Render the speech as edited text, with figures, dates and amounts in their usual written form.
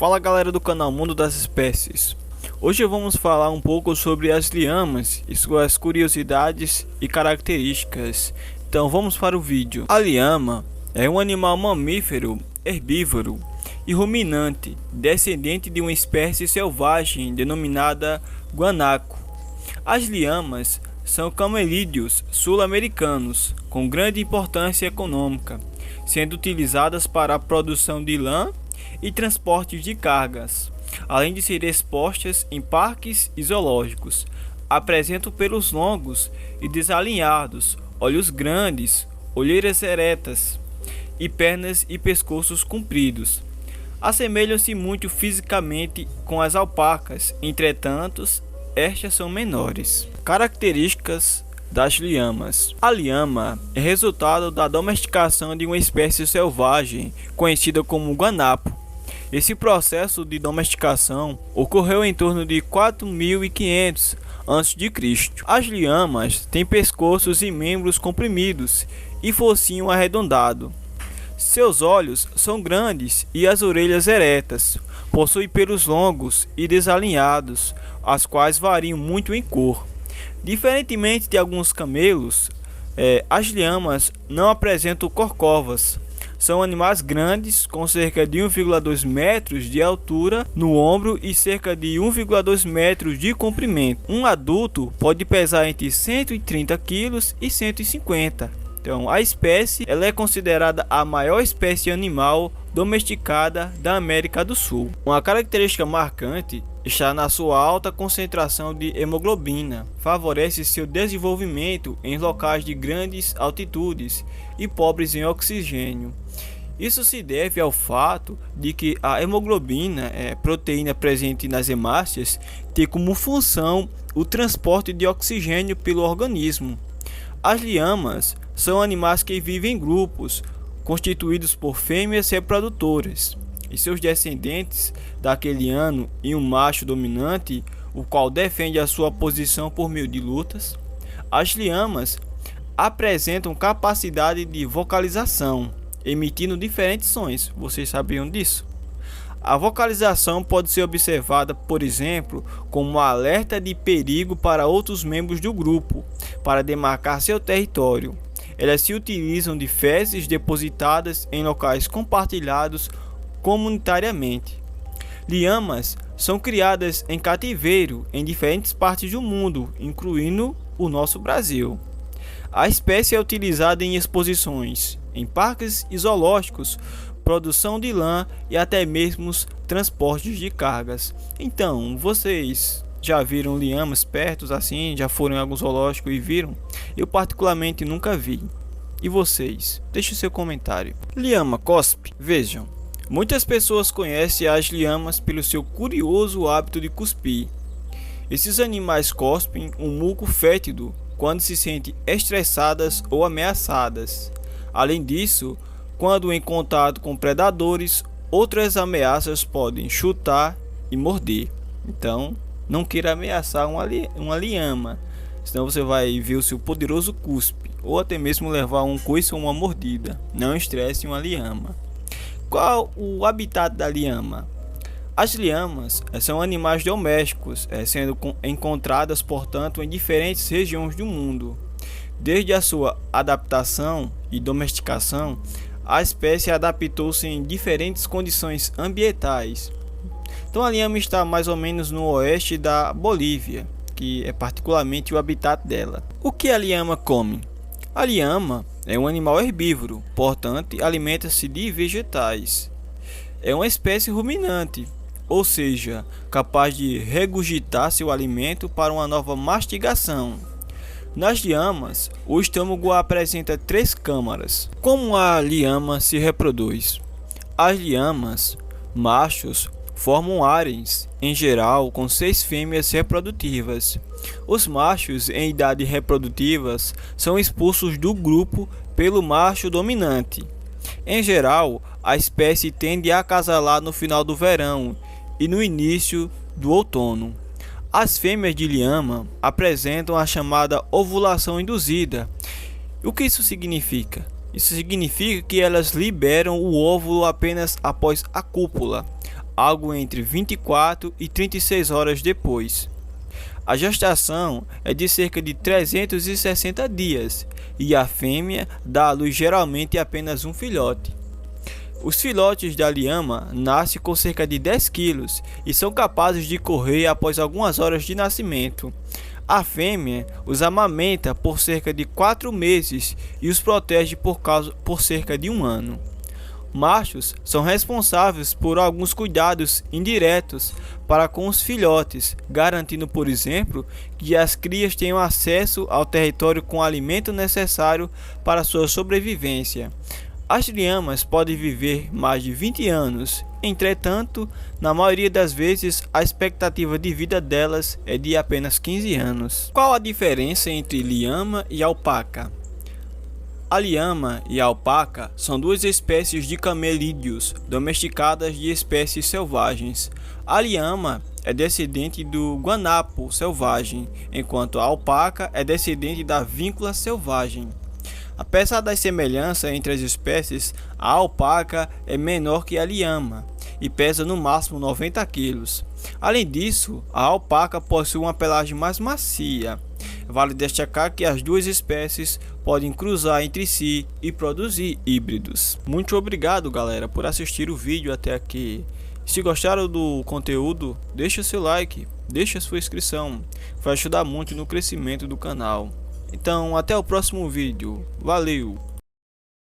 Fala galera do canal Mundo das Espécies. Hoje vamos falar um pouco sobre as lhamas e suas curiosidades e características. Então vamos para o vídeo. A lhama é um animal mamífero, herbívoro e ruminante, descendente de uma espécie selvagem denominada guanaco. As lhamas são camelídeos sul-americanos com grande importância econômica, sendo utilizadas para a produção de lã e transportes de cargas, além de ser expostas em parques e zoológicos. Apresentam pelos longos e desalinhados, olhos grandes, olheiras eretas e pernas e pescoços compridos. Assemelham-se muito fisicamente com as alpacas, entretanto, estas são menores. Características das lhamas. A lhama é resultado da domesticação de uma espécie selvagem conhecida como guanapo. Esse processo de domesticação ocorreu em torno de 4.500 a.C. As lhamas têm pescoços e membros comprimidos e focinho arredondado. Seus olhos são grandes e as orelhas eretas. Possuem pelos longos e desalinhados, as quais variam muito em cor. Diferentemente de alguns camelos, as lhamas não apresentam corcovas. São animais grandes, com cerca de 1,2 metros de altura no ombro e cerca de 1,2 metros de comprimento. Um adulto pode pesar entre 130 kg e 150 kg. Então, a espécie ela é considerada a maior espécie animal domesticada da América do Sul. Uma característica marcante está na sua alta concentração de hemoglobina. Favorece seu desenvolvimento em locais de grandes altitudes e pobres em oxigênio. Isso se deve ao fato de que a hemoglobina, proteína presente nas hemácias, tem como função o transporte de oxigênio pelo organismo. As lhamas são animais que vivem em grupos, constituídos por fêmeas reprodutoras, e seus descendentes daquele ano e um macho dominante, o qual defende a sua posição por meio de lutas. As lhamas apresentam capacidade de vocalização, emitindo diferentes sons. Vocês sabiam disso? A vocalização pode ser observada, por exemplo, como um alerta de perigo para outros membros do grupo, para demarcar seu território. Elas se utilizam de fezes depositadas em locais compartilhados comunitariamente. Lhamas são criadas em cativeiro em diferentes partes do mundo, incluindo o nosso Brasil. A espécie é utilizada em exposições, em parques e zoológicos, produção de lã e até mesmo transportes de cargas. Então, vocês já viram lhamas perto assim? Já foram em algum zoológico e viram? Eu particularmente nunca vi. E vocês? Deixe seu comentário. Lhama cospe? Vejam, muitas pessoas conhecem as lhamas pelo seu curioso hábito de cuspir. Esses animais cospem um muco fétido quando se sentem estressadas ou ameaçadas. Além disso, quando em contato com predadores, outras ameaças podem chutar e morder. Então, não queira ameaçar uma lhama, senão você vai ver o seu poderoso cuspe, ou até mesmo levar um coice ou uma mordida. Não estresse uma lhama. Qual o habitat da lhama? As lhamas são animais domésticos, sendo encontradas, portanto, em diferentes regiões do mundo. Desde a sua adaptação e domesticação, a espécie adaptou-se em diferentes condições ambientais. Então a lhama está mais ou menos no oeste da Bolívia, que é particularmente o habitat dela. O que a lhama come? A lhama é um animal herbívoro, portanto alimenta-se de vegetais. É uma espécie ruminante, ou seja, capaz de regurgitar seu alimento para uma nova mastigação. Nas lhamas, o estômago apresenta 3 câmaras. Como a lhama se reproduz? As lhamas, machos, formam haréns, em geral com 6 fêmeas reprodutivas. Os machos em idade reprodutivas são expulsos do grupo pelo macho dominante. Em geral, a espécie tende a acasalar no final do verão e no início do outono. As fêmeas de lhama apresentam a chamada ovulação induzida. O que isso significa? Isso significa que elas liberam o óvulo apenas após a cópula. algo entre 24 e 36 horas depois. A gestação é de cerca de 360 dias e a fêmea dá à luz geralmente apenas um filhote. Os filhotes da lhama nascem com cerca de 10 quilos e são capazes de correr após algumas horas de nascimento. A fêmea os amamenta por cerca de 4 meses e os protege por cerca de 1 ano. Machos são responsáveis por alguns cuidados indiretos para com os filhotes, garantindo, por exemplo, que as crias tenham acesso ao território com o alimento necessário para sua sobrevivência. As lhamas podem viver mais de 20 anos, entretanto, na maioria das vezes, a expectativa de vida delas é de apenas 15 anos. Qual a diferença entre lhama e alpaca? A lhama e a alpaca são duas espécies de camelídeos domesticadas de espécies selvagens. A lhama é descendente do guanapo selvagem, enquanto a alpaca é descendente da víncula selvagem. Apesar das semelhanças entre as espécies, a alpaca é menor que a lhama e pesa no máximo 90 kg. Além disso, a alpaca possui uma pelagem mais macia. Vale destacar que as duas espécies podem cruzar entre si e produzir híbridos. Muito obrigado, galera, por assistir o vídeo até aqui. Se gostaram do conteúdo, deixa seu like, deixa sua inscrição, vai ajudar muito no crescimento do canal. Então, até o próximo vídeo. Valeu!